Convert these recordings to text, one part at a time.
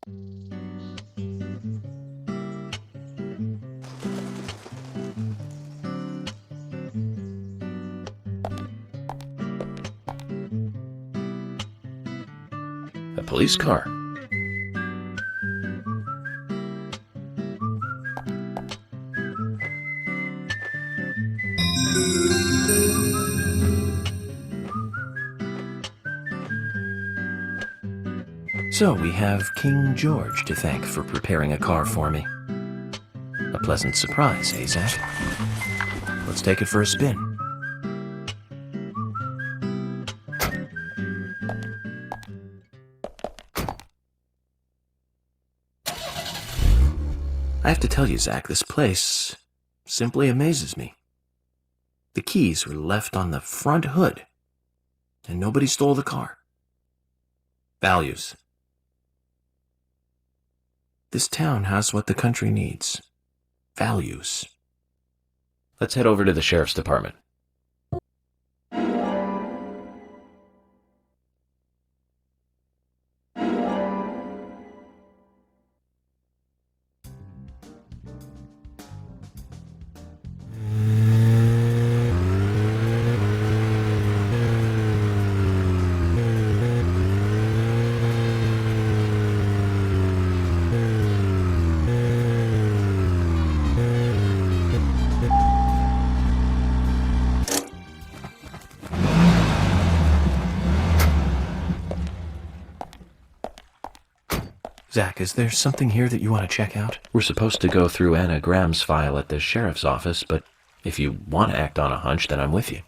A police car. So we have King George to thank for preparing a car for me. A pleasant surprise, eh, Zach? Let's take it for a spin. I have to tell you, Zach, this place simply amazes me. The keys were left on the front hood, and nobody stole the car. Values. This town has what the country needs. Values. Let's head over to the sheriff's department. Zach, is there something here that you want to check out? We're supposed to go through Anna Graham's file at the sheriff's office, but if you want to act on a hunch, then I'm with you.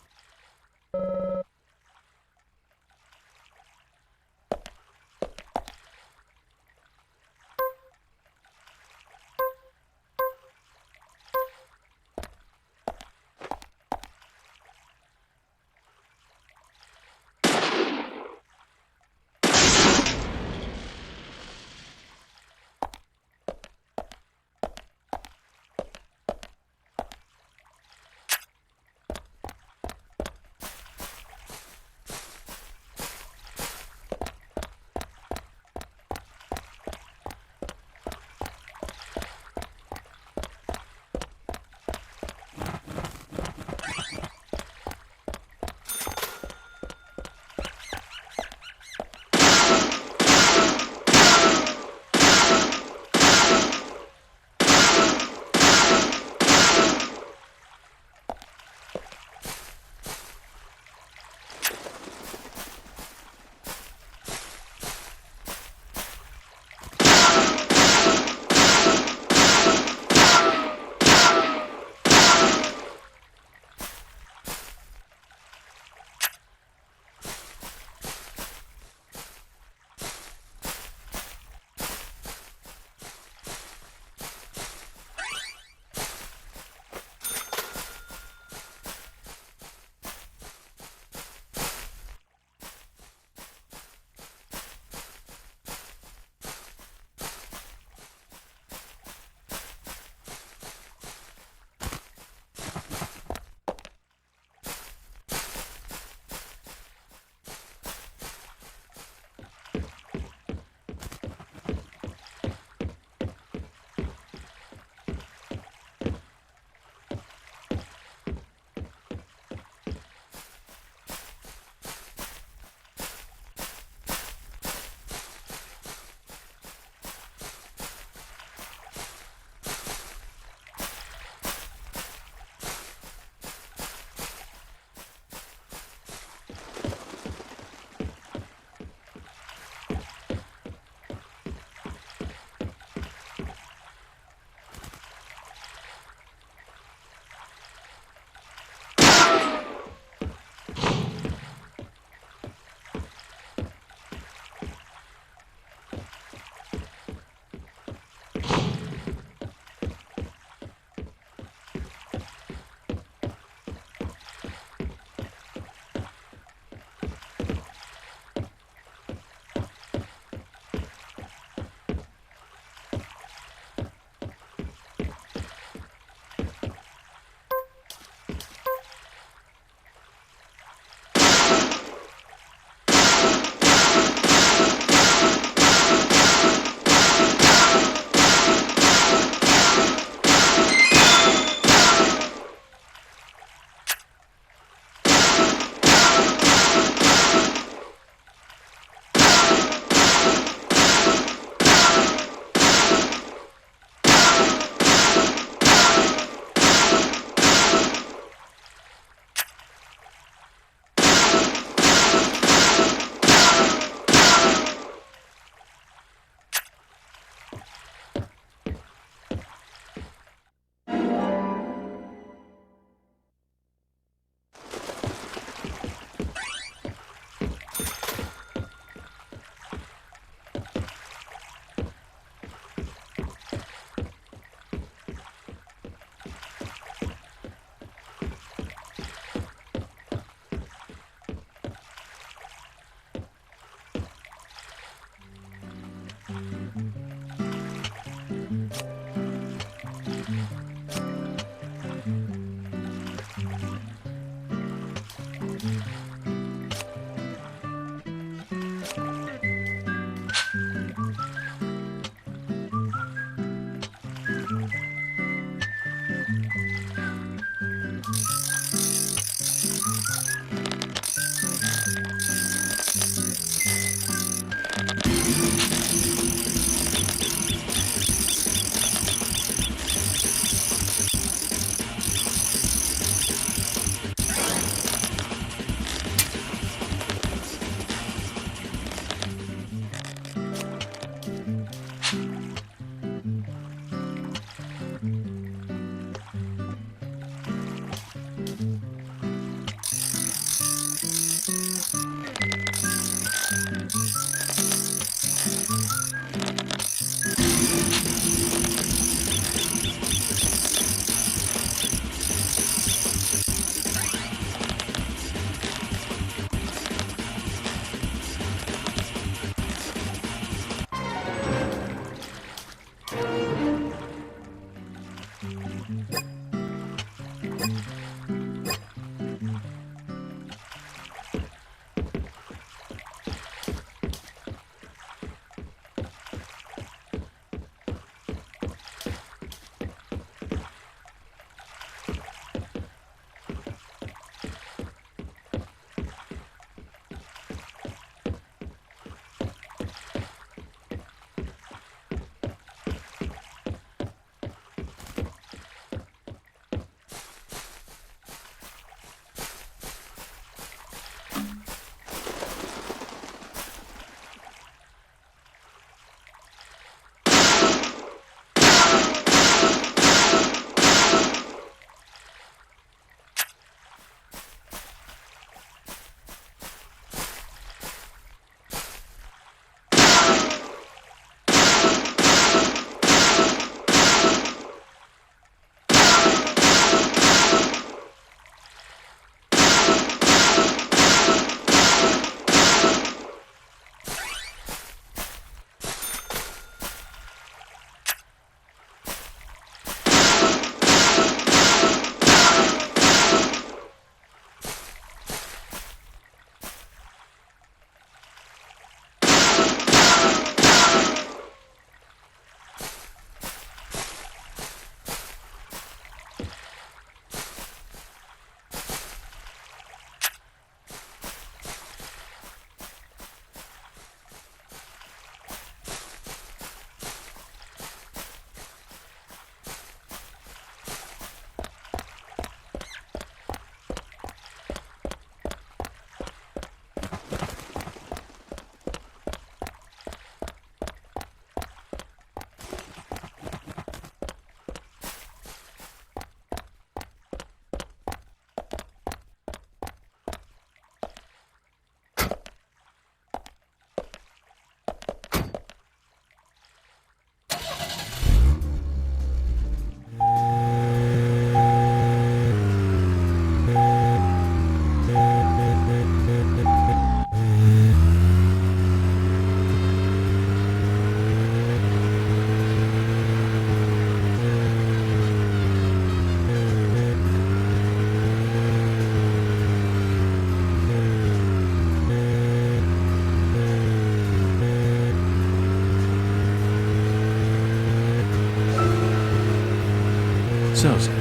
So, Zach,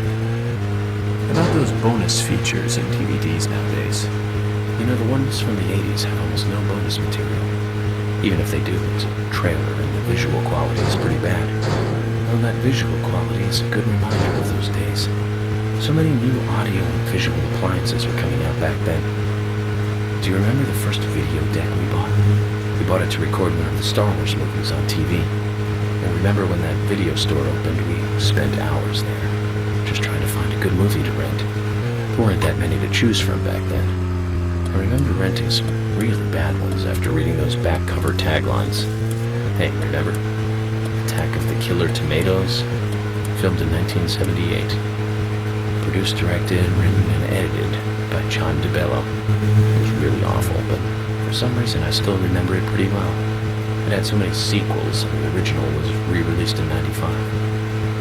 about those bonus features in DVDs nowadays. You know, the ones from the 80s have almost no bonus material. Even if they do, there's a trailer and the visual quality is pretty bad. Well, that visual quality is a good reminder of those days. So many new audio and visual appliances were coming out back then. Do you remember the first video deck we bought? We bought it to record one of the Star Wars movies on TV. And remember when that video store opened, we spent hours there, just trying to find a good movie to rent. There weren't that many to choose from back then. I remember renting some really bad ones after reading those back cover taglines. Hey, remember? Attack of the Killer Tomatoes? Filmed in 1978. Produced, directed, written, and edited by John DeBello. It was really awful, but for some reason I still remember it pretty well. It had so many sequels, and the original was re-released in '95.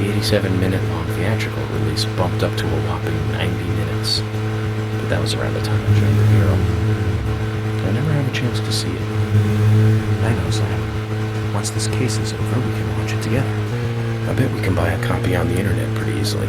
The 87-minute-long theatrical release bumped up to a whopping 90 minutes. But that was around the time I joined the Bureau. I never had a chance to see it. I know, Sam. Once this case is over, we can watch it together. I bet we can buy a copy on the internet pretty easily.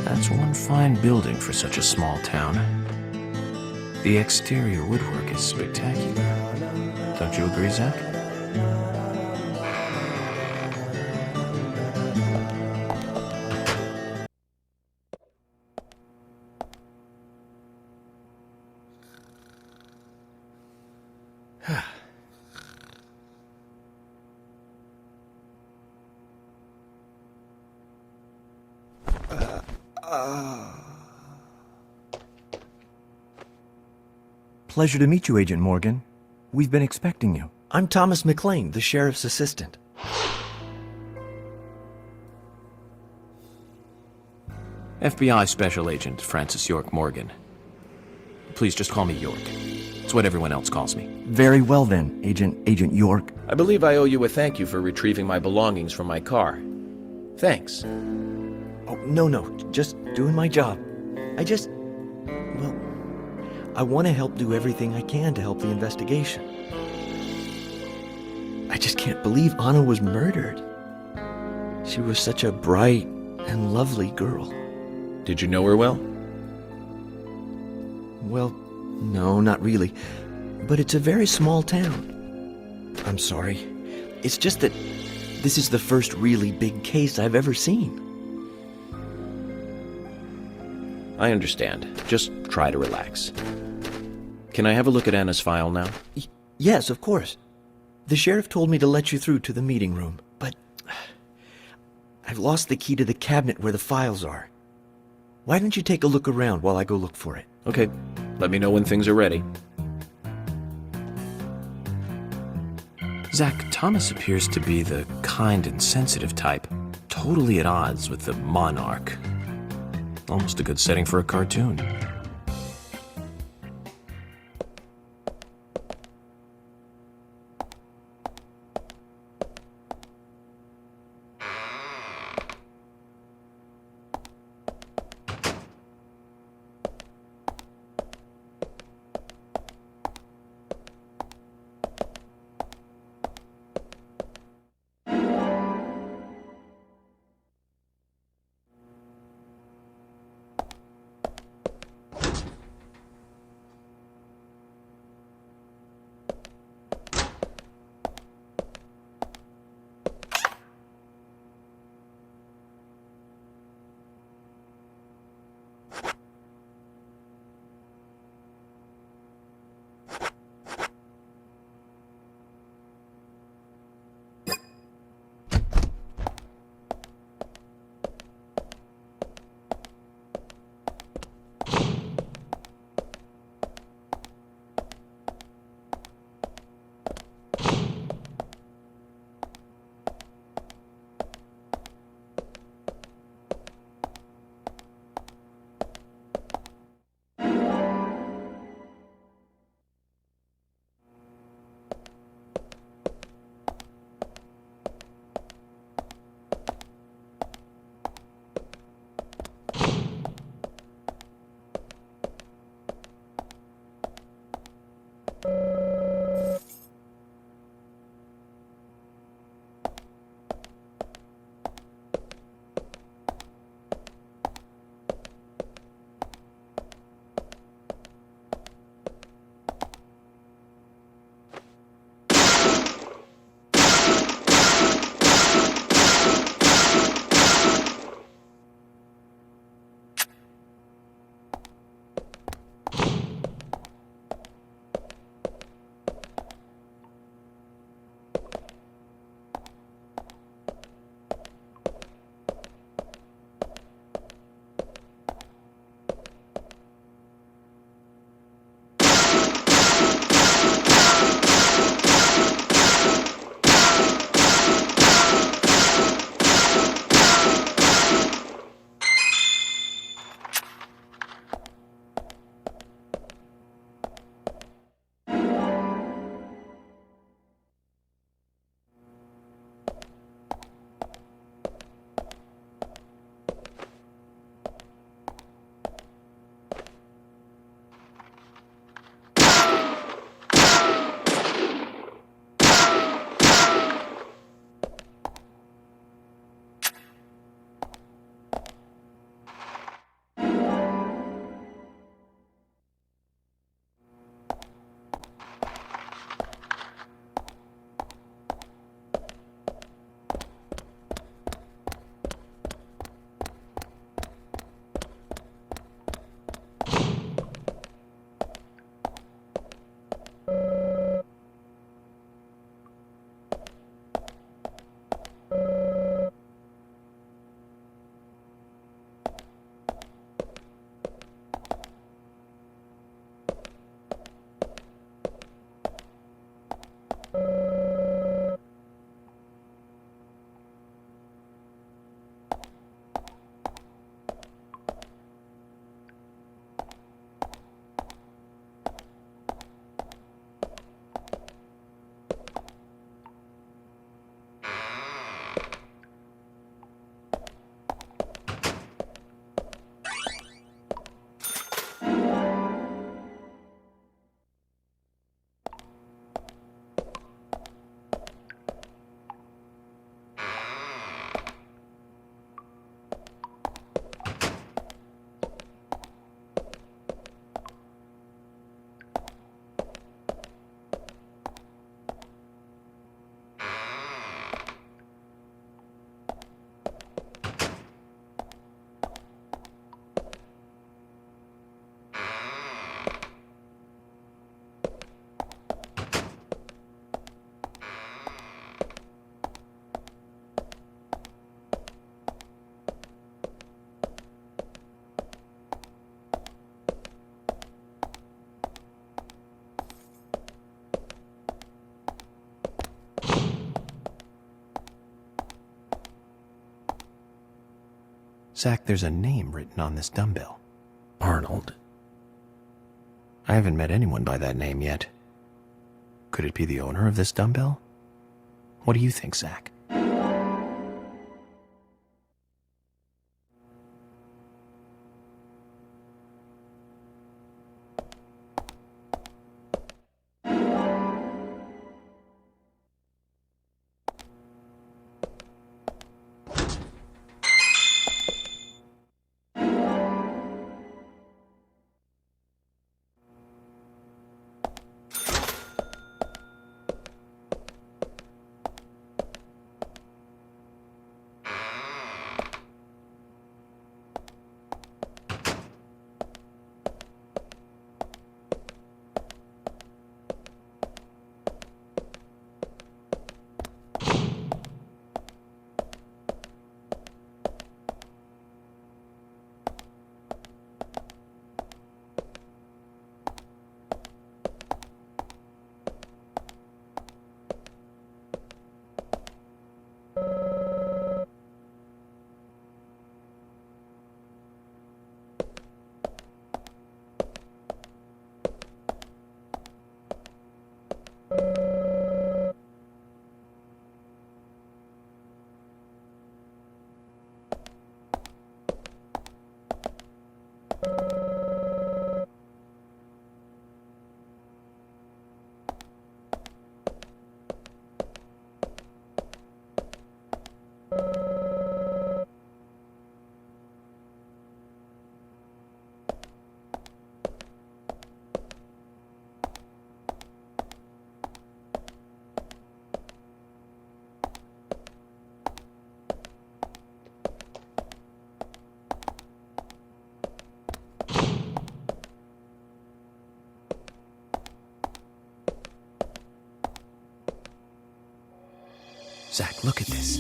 That's one fine building for such a small town. The exterior woodwork is spectacular. Don't you agree, Zach? Pleasure to meet you, Agent Morgan. We've been expecting you. I'm Thomas McLean, the sheriff's assistant. FBI Special Agent Francis York Morgan. Please just call me York. It's what everyone else calls me. Very well then, Agent York. I believe I owe you a thank you for retrieving my belongings from my car. Thanks. Oh, no, just doing my job. I want to help do everything I can to help the investigation. I just can't believe Anna was murdered. She was such a bright and lovely girl. Did you know her well? Well, no, not really. But it's a very small town. I'm sorry. It's just that this is the first really big case I've ever seen. I understand. Just try to relax. Can I have a look at Anna's file now? Yes, of course. The sheriff told me to let you through to the meeting room, but I've lost the key to the cabinet where the files are. Why don't you take a look around while I go look for it? Okay, let me know when things are ready. Zach, Thomas appears to be the kind and sensitive type, totally at odds with the monarch. Almost a good setting for a cartoon. Zach, there's a name written on this dumbbell. Arnold. I haven't met anyone by that name yet. Could it be the owner of this dumbbell? What do you think, Zach? Zach, look at this.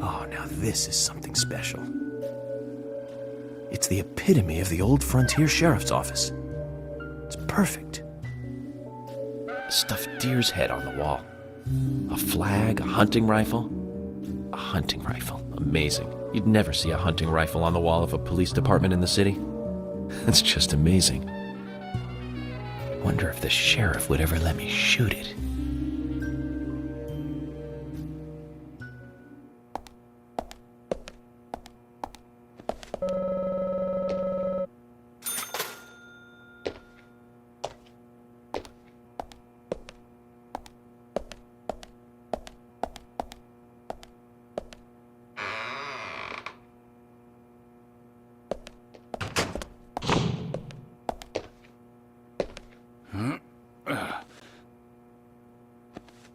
Oh, now this is something special. It's the epitome of the old frontier sheriff's office. It's perfect. A stuffed deer's head on the wall. A flag, a hunting rifle. A hunting rifle. Amazing. You'd never see a hunting rifle on the wall of a police department in the city. That's just amazing. Wonder if the sheriff would ever let me shoot it.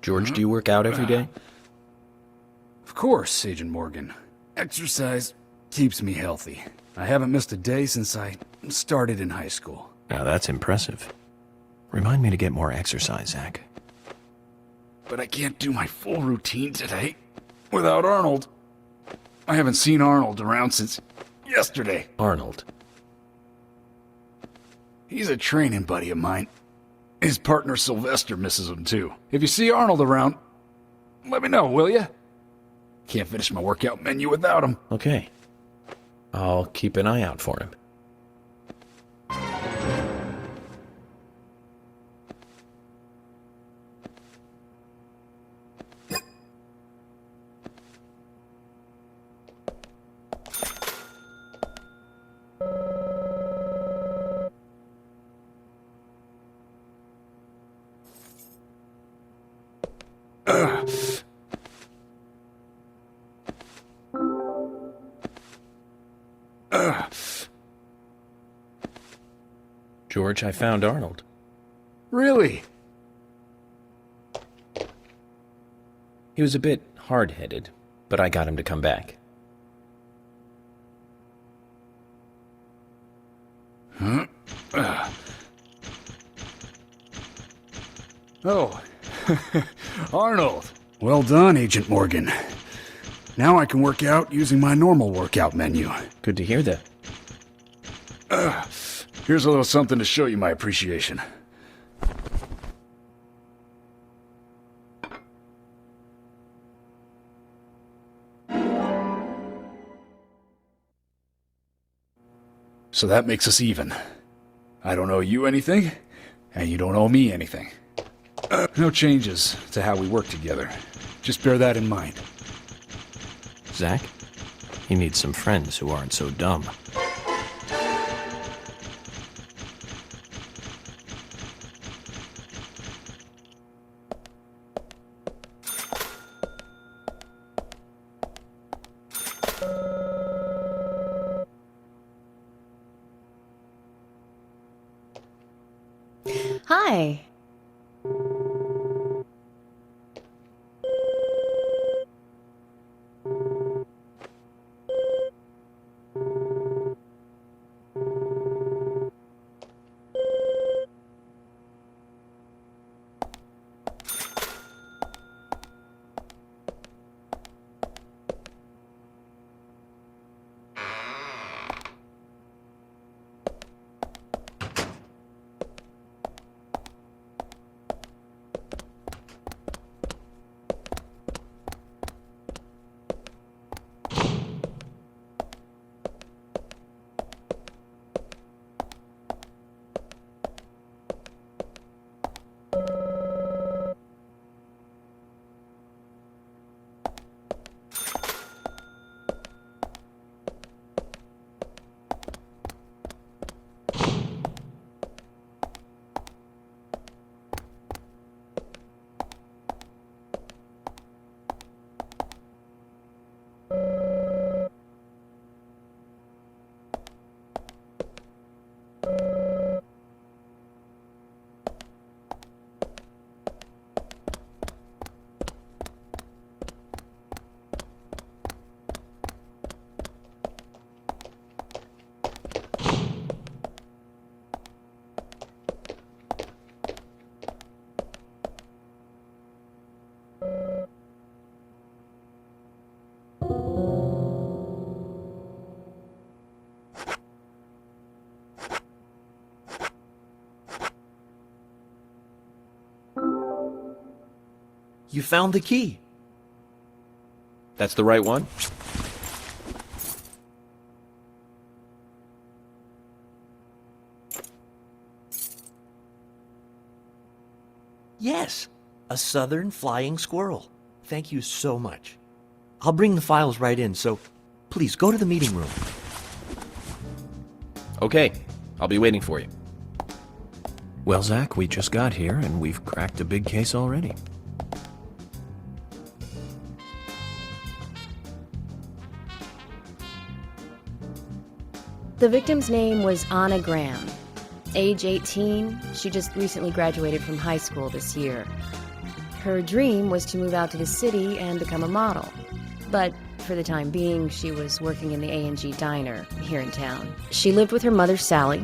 George, do you work out every day? Of course, Agent Morgan. Exercise keeps me healthy. I haven't missed a day since I started in high school. Now that's impressive. Remind me to get more exercise, Zach. But I can't do my full routine today without Arnold. I haven't seen Arnold around since yesterday. Arnold. He's a training buddy of mine. His partner Sylvester misses him too. If you see Arnold around, let me know, will ya? Can't finish my workout menu without him. Okay. I'll keep an eye out for him. George, I found Arnold. Really? He was a bit hard-headed, but I got him to come back. Huh? Oh. Arnold. Well done, Agent Morgan. Now I can work out using my normal workout menu. Good to hear that. Here's a little something to show you my appreciation. So that makes us even. I don't owe you anything, and you don't owe me anything. No changes to how we work together. Just bear that in mind. Zach, you need some friends who aren't so dumb. Hi. You found the key. That's the right one? Yes, a southern flying squirrel. Thank you so much. I'll bring the files right in, so please go to the meeting room. Okay, I'll be waiting for you. Well, Zach, we just got here, and we've cracked a big case already. The victim's name was Anna Graham. Age 18, she just recently graduated from high school this year. Her dream was to move out to the city and become a model. But for the time being, she was working in the A&G diner here in town. She lived with her mother, Sally.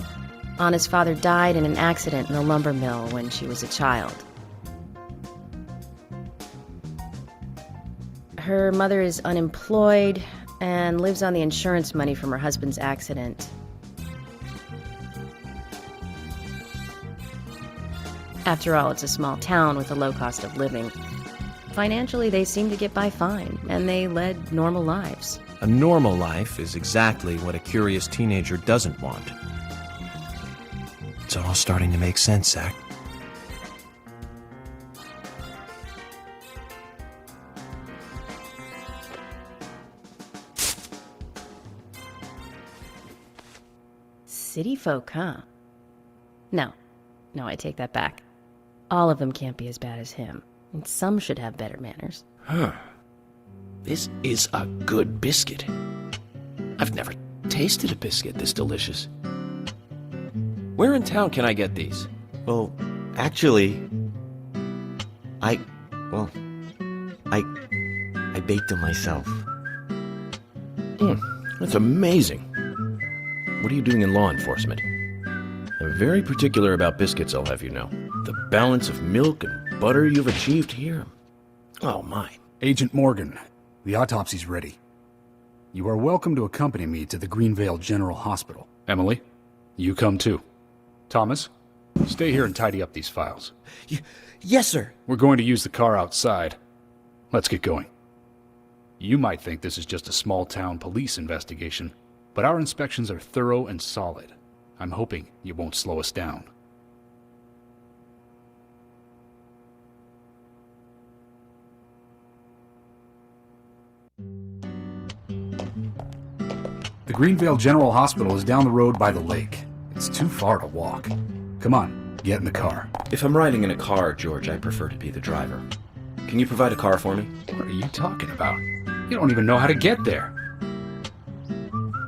Anna's father died in an accident in a lumber mill when she was a child. Her mother is unemployed and lives on the insurance money from her husband's accident. After all, it's a small town with a low cost of living. Financially, they seem to get by fine, and they led normal lives. A normal life is exactly what a curious teenager doesn't want. It's all starting to make sense, Zach. City folk, huh? No, I take that back. All of them can't be as bad as him, and some should have better manners. Huh. This is a good biscuit. I've never tasted a biscuit this delicious. Where in town can I get these? Well, actually, I baked them myself. That's amazing. What are you doing in law enforcement? I'm very particular about biscuits, I'll have you know. The balance of milk and butter you've achieved here. Oh, my. Agent Morgan, the autopsy's ready. You are welcome to accompany me to the Greenvale General Hospital. Emily, you come too. Thomas, stay here and tidy up these files. Yes, sir. We're going to use the car outside. Let's get going. You might think this is just a small-town police investigation, but our inspections are thorough and solid. I'm hoping you won't slow us down. The Greenvale General Hospital is down the road by the lake. It's too far to walk. Come on, get in the car. If I'm riding in a car, George, I prefer to be the driver. Can you provide a car for me? What are you talking about? You don't even know how to get there.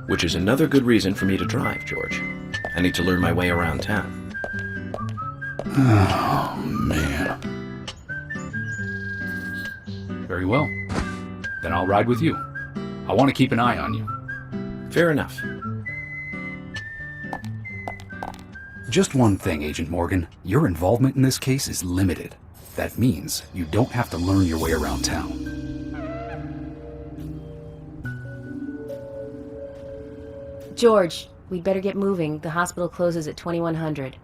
Which is another good reason for me to drive, George. I need to learn my way around town. Oh, man. Very well. Then I'll ride with you. I want to keep an eye on you. Fair enough. Just one thing, Agent Morgan. Your involvement in this case is limited. That means you don't have to learn your way around town. George, we'd better get moving. The hospital closes at 2100.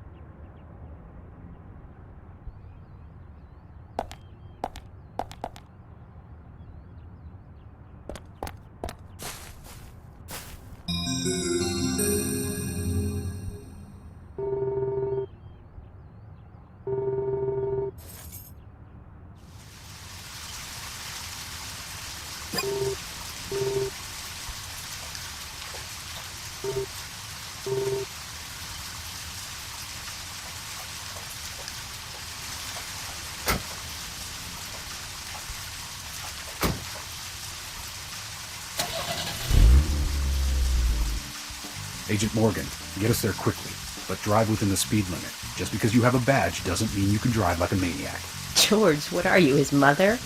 Agent Morgan, get us there quickly, but drive within the speed limit. Just because you have a badge doesn't mean you can drive like a maniac. George, what are you, his mother?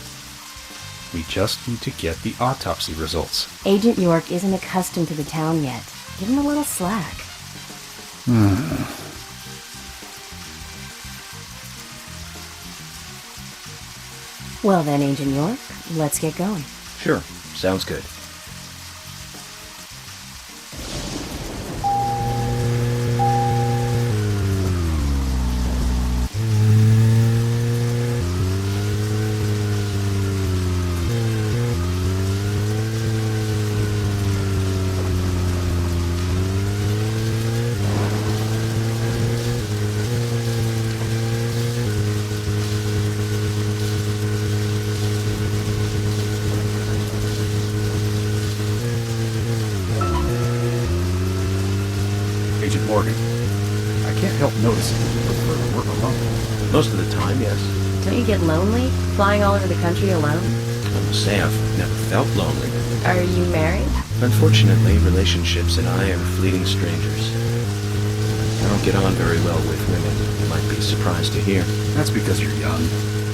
We just need to get the autopsy results. Agent York isn't accustomed to the town yet. Give him a little slack. Well then, Agent York, let's get going. Sure, sounds good. Agent Morgan, I can't help noticing you prefer to work alone. Most of the time, yes. Don't you get lonely, flying all over the country alone? I must say I've never felt lonely. Are you married? Unfortunately, relationships and I are fleeting strangers. I don't get on very well with women, you might be surprised to hear. That's because you're young.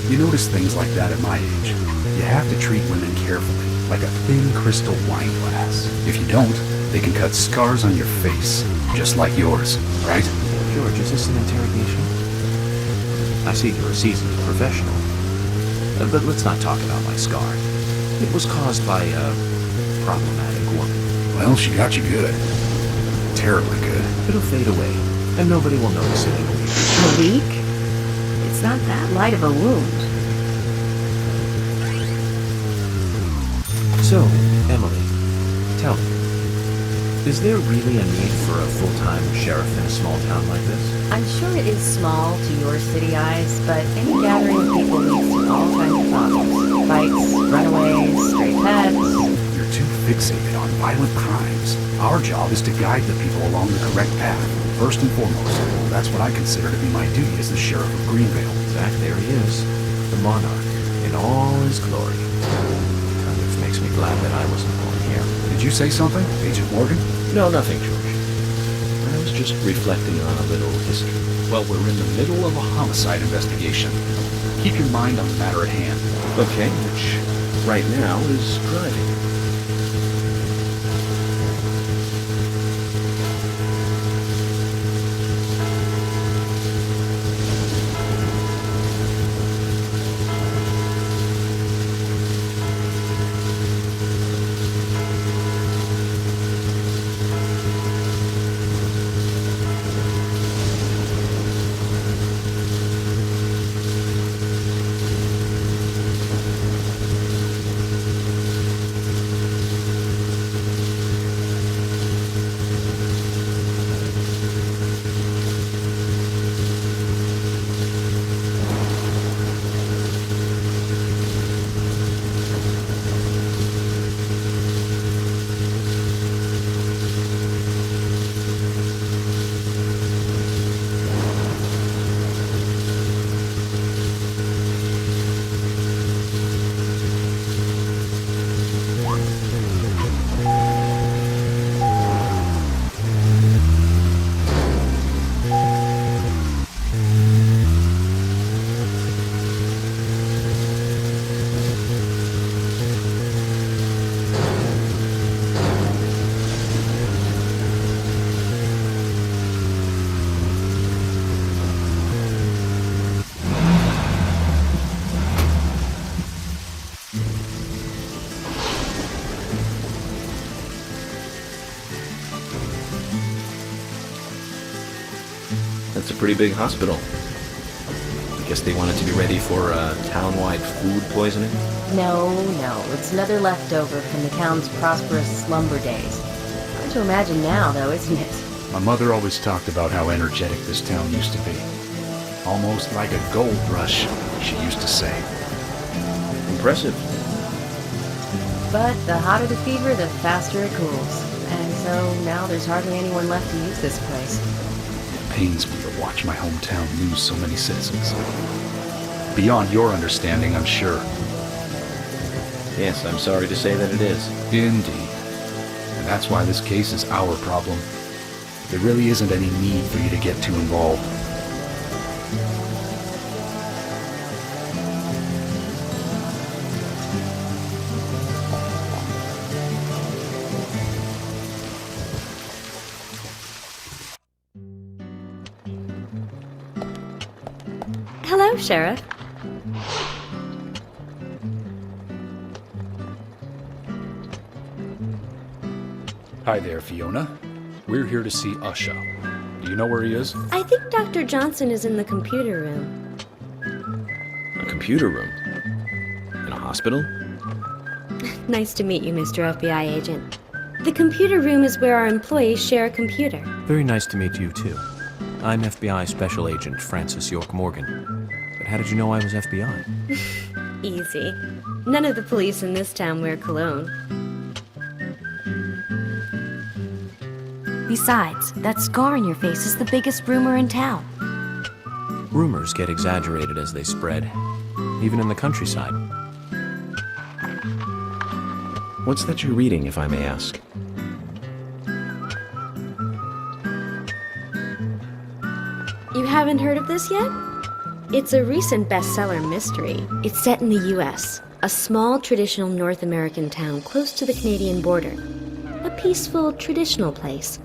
You notice things like that at my age. You have to treat women carefully, like a thin crystal wine glass. If you don't, they can cut scars on your face, just like yours, right? George, is this an interrogation? I see you're a seasoned professional. But let's not talk about my scar. It was caused by a problematic woman. Well, she got you good. Terribly good. It'll fade away, and nobody will notice it in a week. A week? It's not that light of a wound. So, Emily, tell me, is there really a need for a full-time sheriff in a small town like this? I'm sure it is small to your city eyes, but any gathering of people leads to all kinds of problems. Fights, runaways, stray pets. You're too fixated on violent crimes. Our job is to guide the people along the correct path. First and foremost, that's what I consider to be my duty as the sheriff of Greenvale. Zach, there he is, the monarch, in all his glory. Kind of makes me glad that I wasn't born here. Did you say something, Agent Morgan? No, nothing, George. I was just reflecting on a little history. Well, we're in the middle of a homicide investigation. Keep your mind on the matter at hand. Okay, which right now is driving. It's a pretty big hospital. I guess they wanted to be ready for town-wide food poisoning? No, it's another leftover from the town's prosperous slumber days. Hard to imagine now, though, isn't it? My mother always talked about how energetic this town used to be. Almost like a gold rush, she used to say. Impressive. But the hotter the fever, the faster it cools. And so now there's hardly anyone left to use this place. It pains me to watch my hometown lose so many citizens. Beyond your understanding, I'm sure. Yes, I'm sorry to say that it is. Indeed. And that's why this case is our problem. There really isn't any need for you to get too involved. Hello, Sheriff. Hi there, Fiona. We're here to see Usha. Do you know where he is? I think Dr. Johnson is in the computer room. A computer room? In a hospital? Nice to meet you, Mr. FBI agent. The computer room is where our employees share a computer. Very nice to meet you, too. I'm FBI Special Agent Francis York Morgan. But how did you know I was FBI? Easy. None of the police in this town wear cologne. Besides, that scar on your face is the biggest rumor in town. Rumors get exaggerated as they spread, even in the countryside. What's that you're reading, if I may ask? You haven't heard of this yet? It's a recent bestseller mystery. It's set in the U.S., a small traditional North American town close to the Canadian border. A peaceful, traditional place.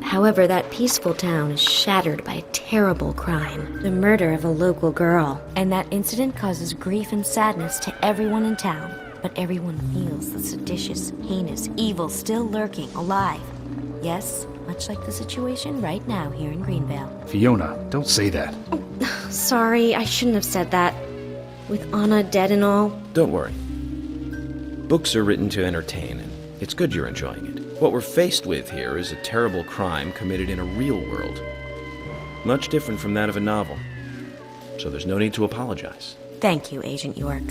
However, that peaceful town is shattered by a terrible crime, the murder of a local girl. And that incident causes grief and sadness to everyone in town. But everyone feels the seditious, heinous evil still lurking alive. Yes, much like the situation right now here in Greenvale. Fiona, don't say that. Sorry, I shouldn't have said that. With Anna dead and all. Don't worry. Books are written to entertain, and it's good you're enjoying it. What we're faced with here is a terrible crime committed in a real world. Much different from that of a novel. So there's no need to apologize. Thank you, Agent York.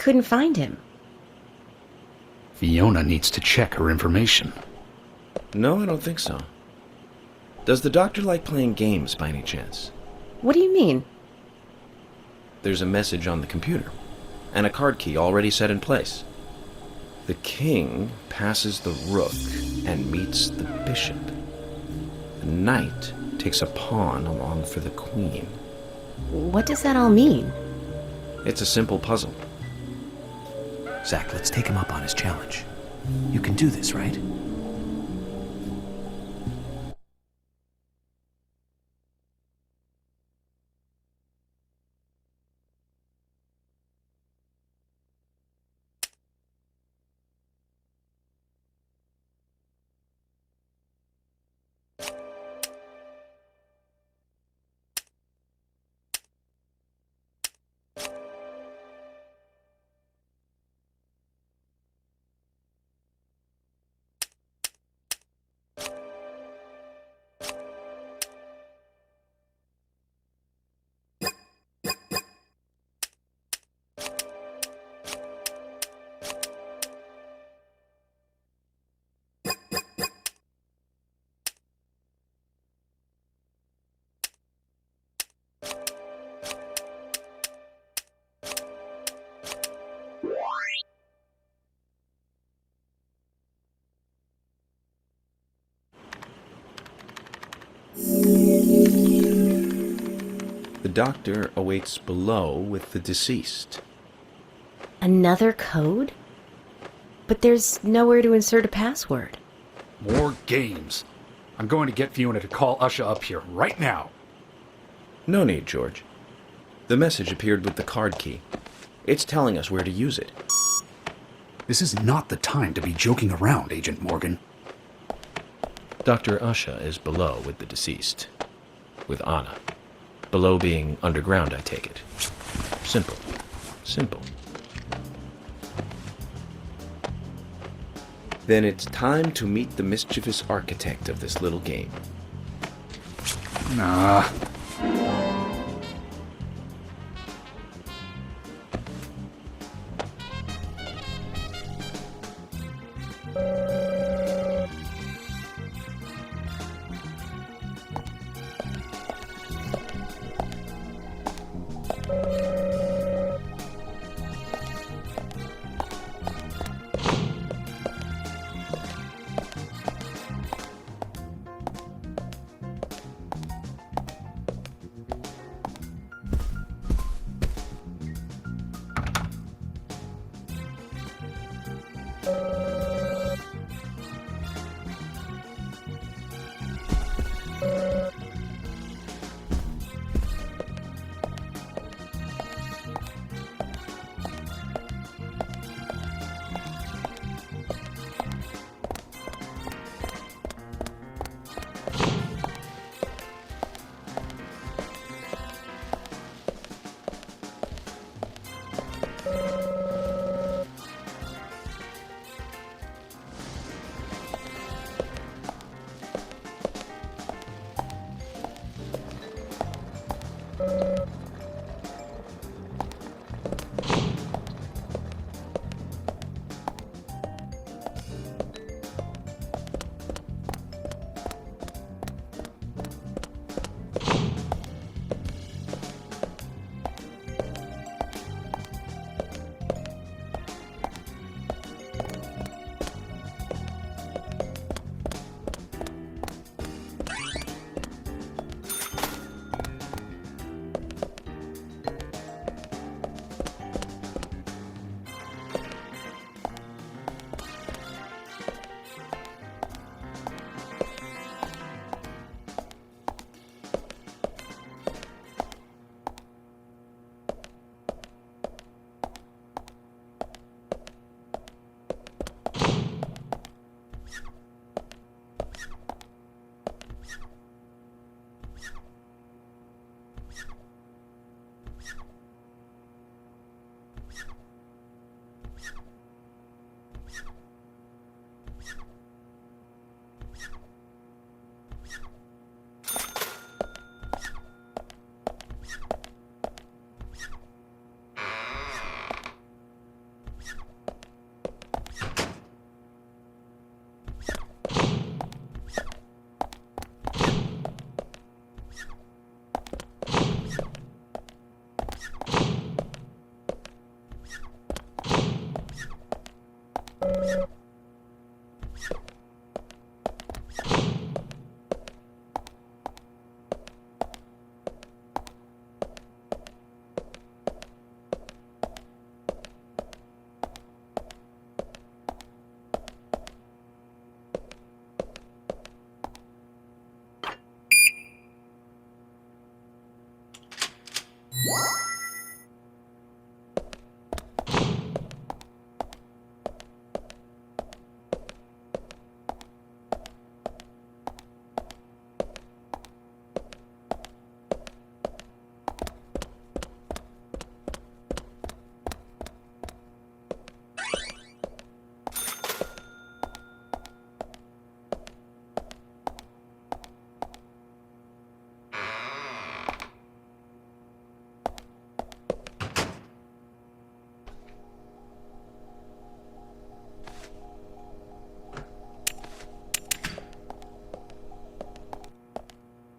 couldn't find him. Fiona needs to check her information. No, I don't think so. Does the doctor like playing games by any chance? What do you mean? There's a message on the computer, and a card key already set in place. The king passes the rook and meets the bishop. The knight takes a pawn along for the queen. What does that all mean? It's a simple puzzle. Zack, let's take him up on his challenge. You can do this, right? The doctor awaits below with the deceased. Another code? But there's nowhere to insert a password. More games. I'm going to get Fiona to call Usha up here right now. No need, George. The message appeared with the card key. It's telling us where to use it. This is not the time to be joking around, Agent Morgan. Dr. Usha is below with the deceased. With Anna. Below being underground, I take it. Simple. Simple. Then it's time to meet the mischievous architect of this little game. Nah.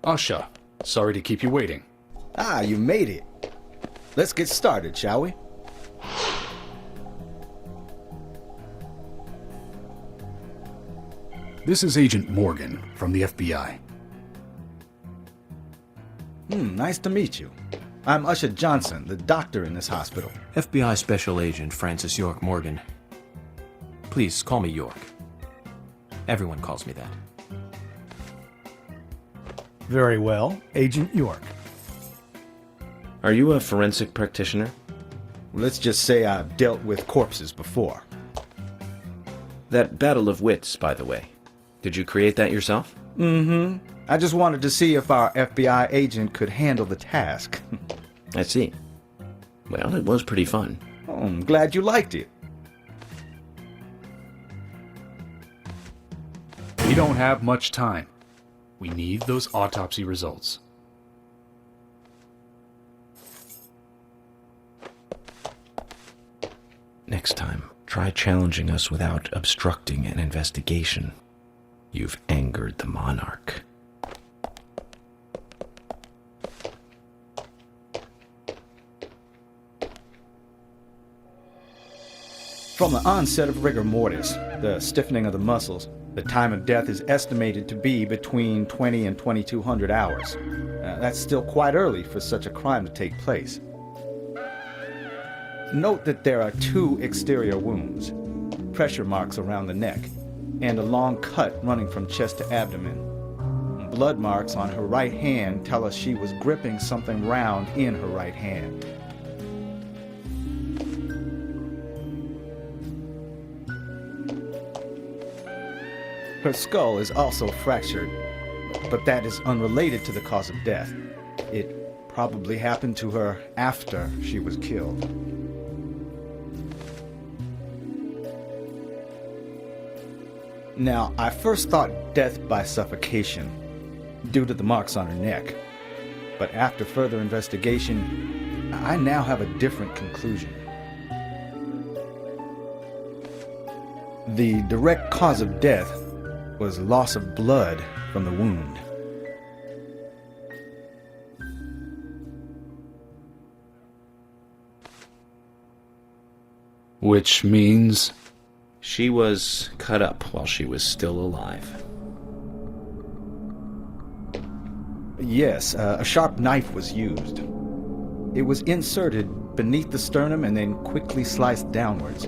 Usha, sorry to keep you waiting. Ah, you made it. Let's get started, shall we? This is Agent Morgan from the FBI. Nice to meet you. I'm Usha Johnson, the doctor in this hospital. FBI Special Agent Francis York Morgan. Please call me York. Everyone calls me that. Very well, Agent York. Are you a forensic practitioner? Let's just say I've dealt with corpses before. That battle of wits, by the way. Did you create that yourself? I just wanted to see if our FBI agent could handle the task. I see. Well, it was pretty fun. Oh, I'm glad you liked it. We don't have much time. We need those autopsy results. Next time, try challenging us without obstructing an investigation. You've angered the monarch. From the onset of rigor mortis, the stiffening of the muscles, the time of death is estimated to be between 20 and 2200 hours. That's still quite early for such a crime to take place. Note that there are 2 exterior wounds, pressure marks around the neck, and a long cut running from chest to abdomen. Blood marks on her right hand tell us she was gripping something round in her right hand. Her skull is also fractured, but that is unrelated to the cause of death. It probably happened to her after she was killed. Now, I first thought death by suffocation, due to the marks on her neck. But after further investigation, I now have a different conclusion. The direct cause of death was loss of blood from the wound. Which means... She was cut up while she was still alive. Yes, a sharp knife was used. It was inserted beneath the sternum and then quickly sliced downwards.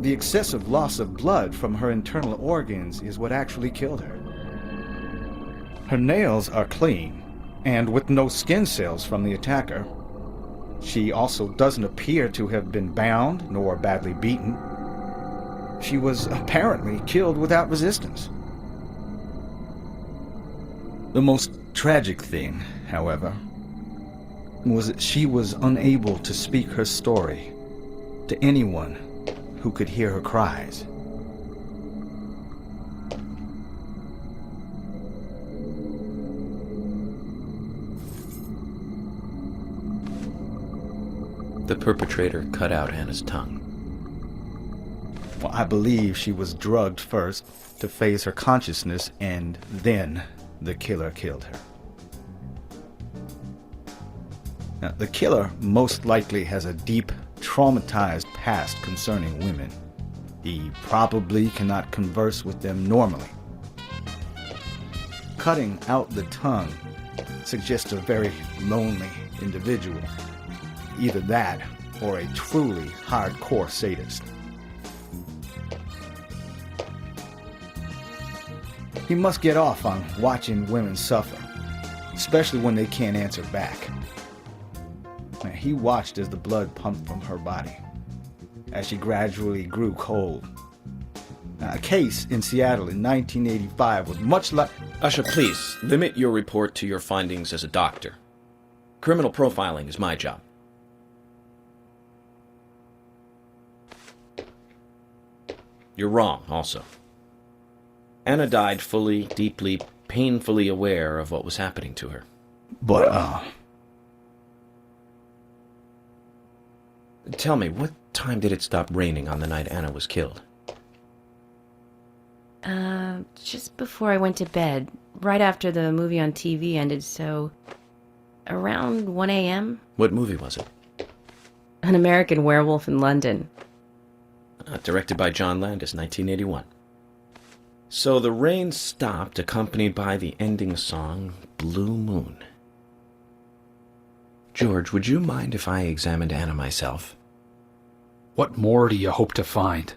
The excessive loss of blood from her internal organs is what actually killed her. Her nails are clean, and with no skin cells from the attacker. She also doesn't appear to have been bound nor badly beaten. She was apparently killed without resistance. The most tragic thing, however, was that she was unable to speak her story to anyone who could hear her cries. The perpetrator cut out Anna's tongue. Well, I believe she was drugged first to phase her consciousness, and then the killer killed her. Now, the killer most likely has a deep, traumatized past concerning women. He probably cannot converse with them normally. Cutting out the tongue suggests a very lonely individual. Either that, or a truly hardcore sadist. He must get off on watching women suffer, especially when they can't answer back. He watched as the blood pumped from her body, as she gradually grew cold. A case in Seattle in 1985 was much like... Usha, please, limit your report to your findings as a doctor. Criminal profiling is my job. You're wrong, also. Anna died fully, deeply, painfully aware of what was happening to her. But, Tell me, what time did it stop raining on the night Anna was killed? Just before I went to bed, right after the movie on TV ended, so around 1 a.m.? What movie was it? An American Werewolf in London. Directed by John Landis, 1981. So the rain stopped, accompanied by the ending song, Blue Moon. George, would you mind if I examined Anna myself? What more do you hope to find?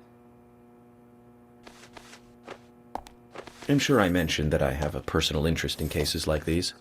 I'm sure I mentioned that I have a personal interest in cases like these.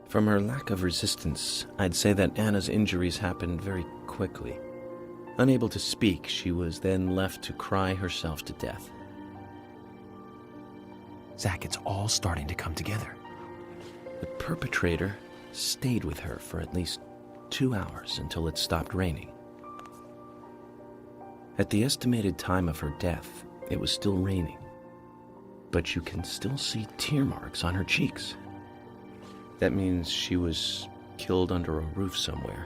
From her lack of resistance, I'd say that Anna's injuries happened very quickly. Unable to speak, she was then left to cry herself to death. Zach, it's all starting to come together. The perpetrator stayed with her for at least 2 hours until it stopped raining. At the estimated time of her death, it was still raining, but you can still see tear marks on her cheeks. That means she was killed under a roof somewhere.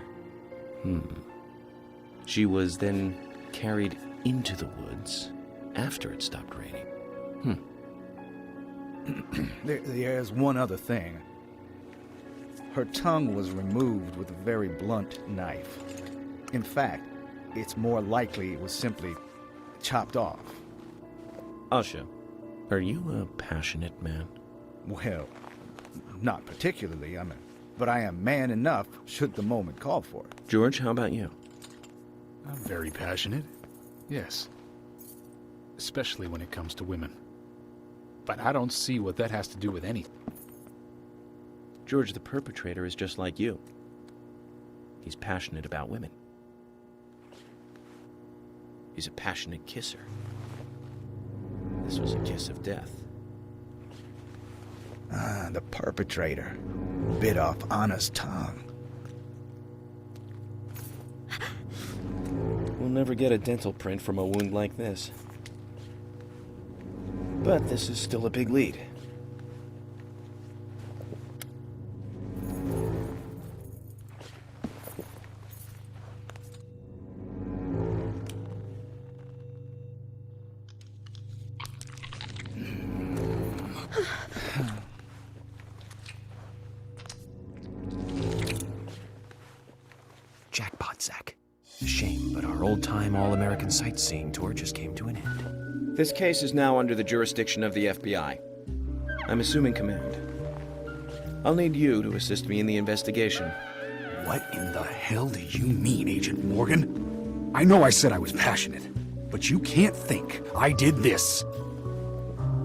She was then carried into the woods after it stopped raining. There's one other thing. Her tongue was removed with a very blunt knife. In fact, it's more likely it was simply chopped off. Asha, are you a passionate man? Well, not particularly, but I am man enough should the moment call for it. George, how about you? I'm very passionate. Yes. Especially when it comes to women. But I don't see what that has to do with anything. George, the perpetrator is just like you. He's passionate about women. He's a passionate kisser. This was a kiss of death. The perpetrator bit off Anna's tongue. We'll never get a dental print from a wound like this. But this is still a big lead. Jackpot, Zach. A shame, but our old-time all-American sightseeing tour just came to an end. This case is now under the jurisdiction of the FBI. I'm assuming command. I'll need you to assist me in the investigation. What in the hell do you mean, Agent Morgan? I know I said I was passionate, but you can't think I did this.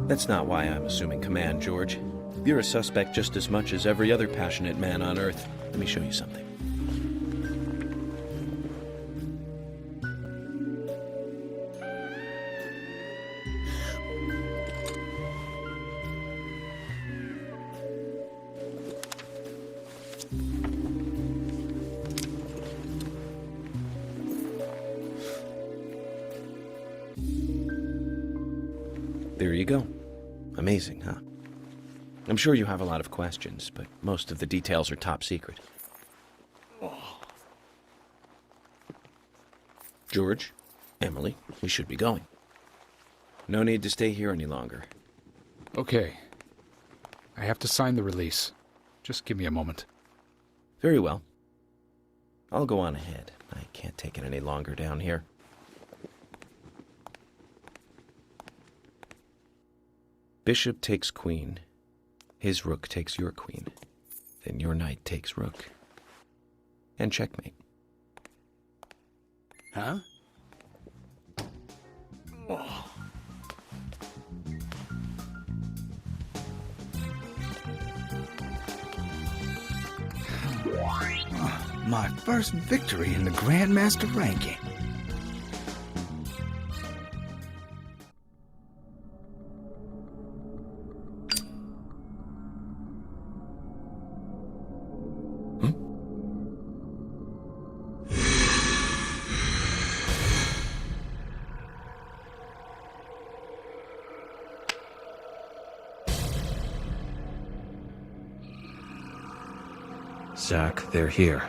That's not why I'm assuming command, George. You're a suspect just as much as every other passionate man on Earth. Let me show you something. There you go. Amazing, huh? I'm sure you have a lot of questions, but most of the details are top secret. George, Emily, we should be going. No need to stay here any longer. Okay. I have to sign the release. Just give me a moment. Very well. I'll go on ahead. I can't take it any longer down here. Bishop takes queen. His rook takes your queen. Then your knight takes rook. And checkmate. Huh? My first victory in the Grandmaster ranking. Zach, they're here.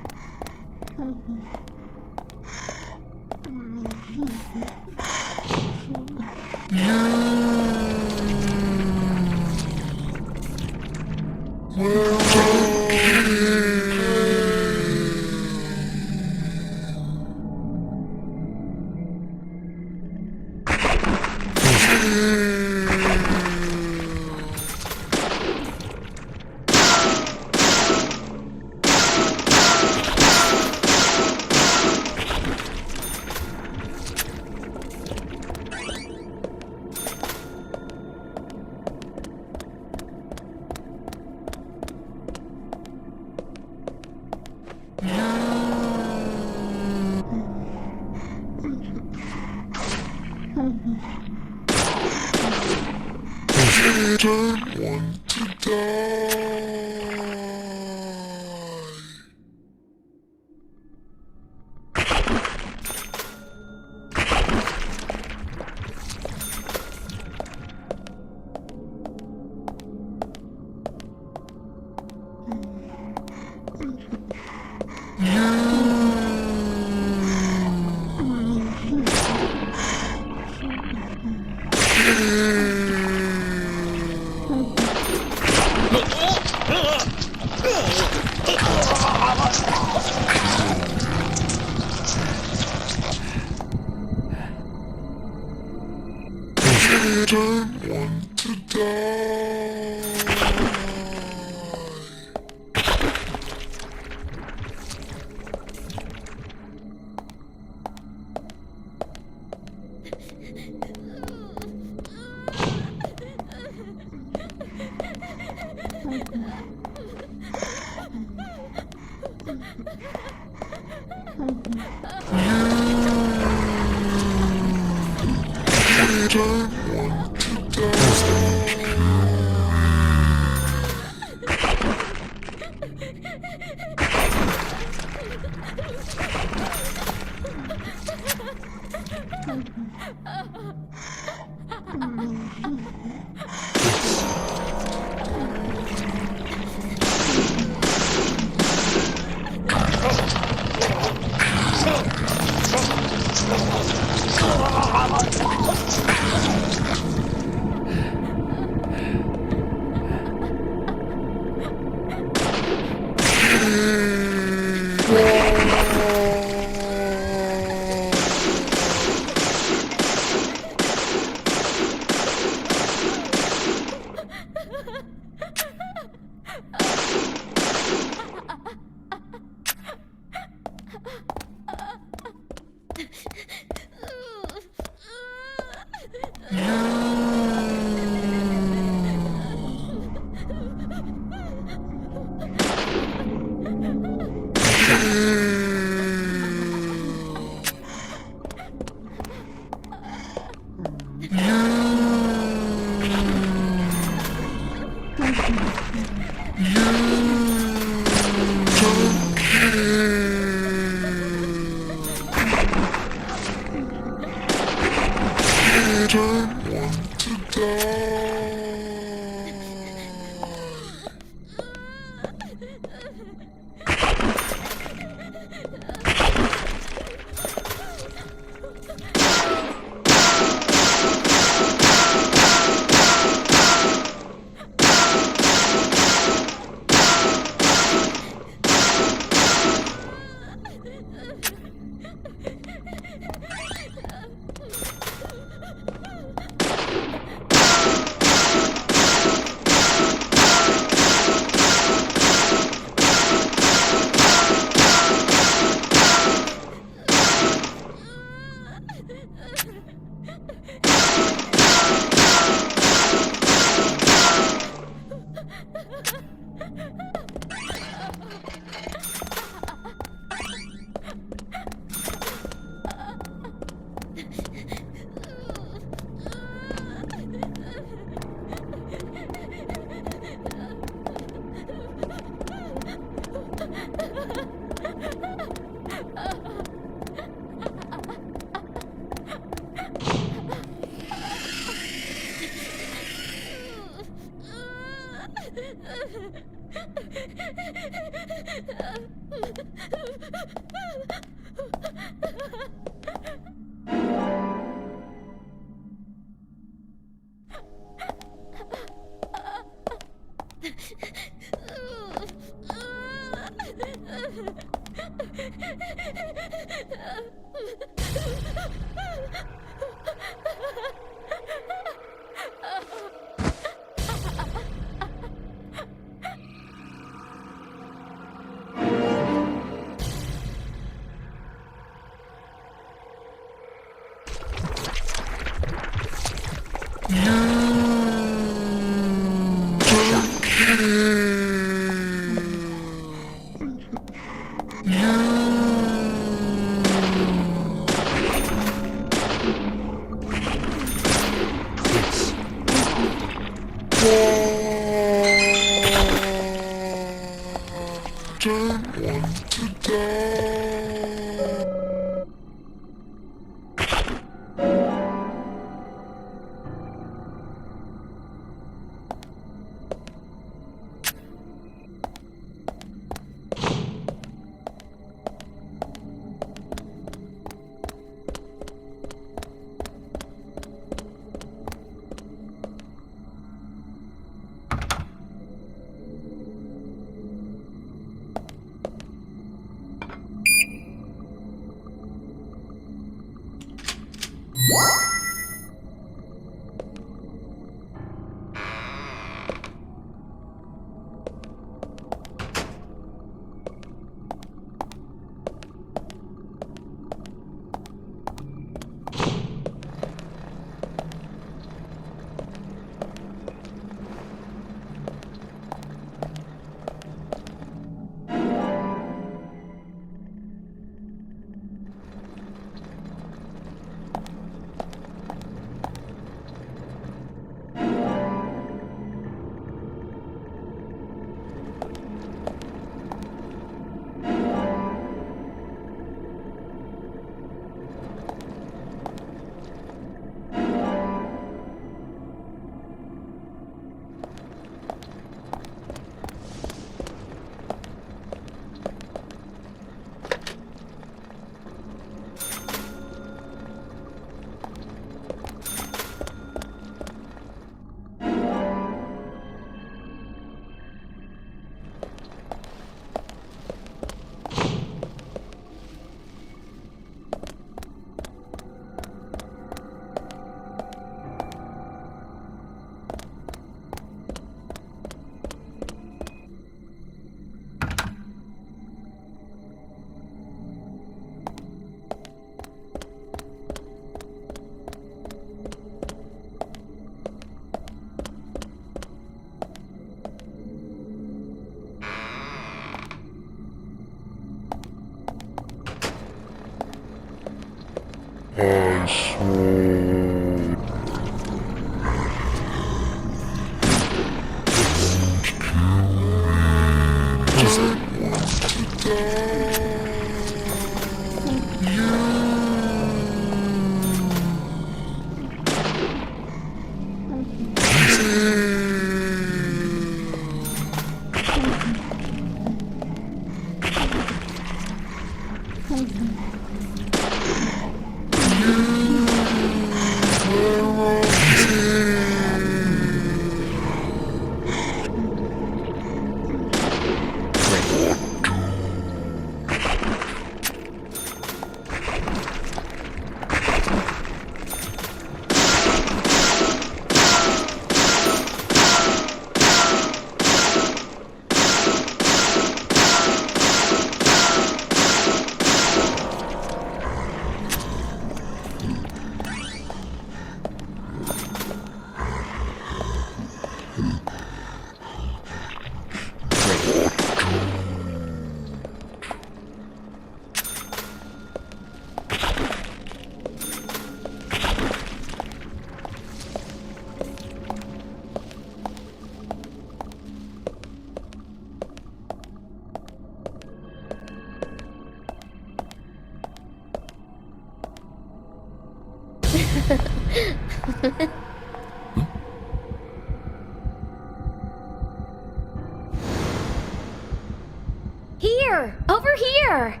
Here! Over here!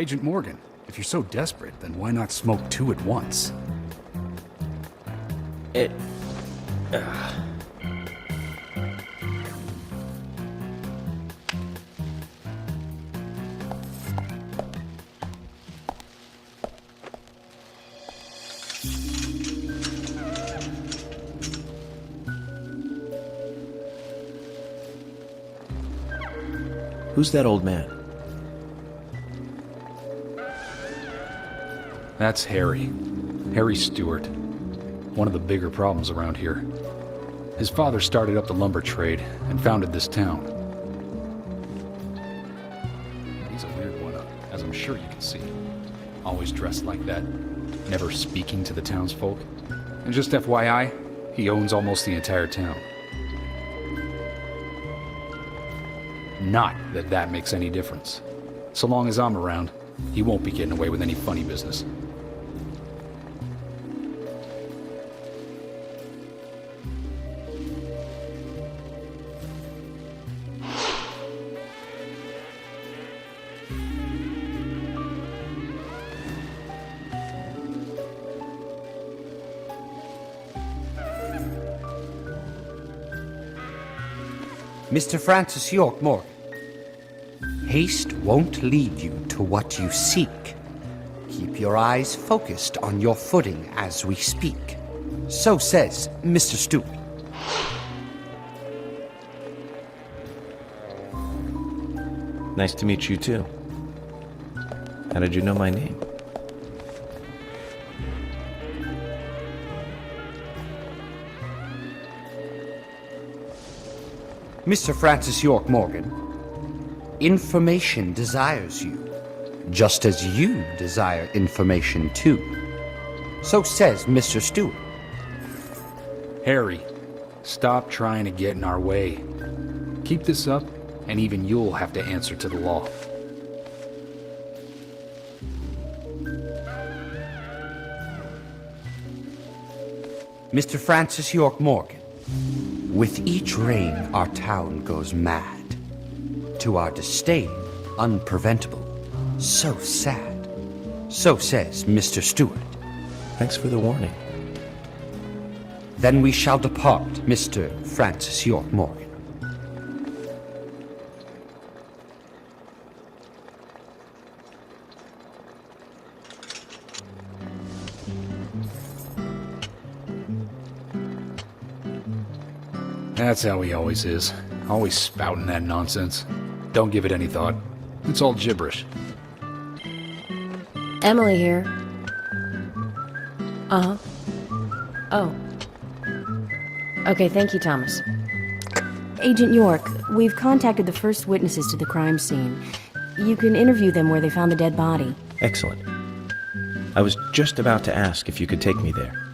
Agent Morgan, if you're so desperate, then why not smoke two at once? Who's that old man? That's Harry. Harry Stewart. One of the bigger problems around here. His father started up the lumber trade and founded this town. He's a weird one, as I'm sure you can see. Always dressed like that, never speaking to the townsfolk. And just FYI, he owns almost the entire town. Not that that makes any difference. So long as I'm around, he won't be getting away with any funny business. Mr. Francis York Morgan, haste won't lead you to what you seek. Keep your eyes focused on your footing as we speak. So says Mr. Stewart. Nice to meet you, too. How did you know my name? Mr. Francis York Morgan, information desires you, just as you desire information too. So says Mr. Stewart. Harry, stop trying to get in our way. Keep this up, and even you'll have to answer to the law. Mr. Francis York Morgan, with each rain our town goes mad. To our disdain, unpreventable. So sad. So says Mr. Stewart. Thanks for the warning. Then we shall depart, Mr. Francis York Morgan. That's how he always is. Always spouting that nonsense. Don't give it any thought. It's all gibberish. Emily here. Uh-huh. Oh. Okay, thank you, Thomas. Agent York, we've contacted the first witnesses to the crime scene. You can interview them where they found the dead body. Excellent. I was just about to ask if you could take me there.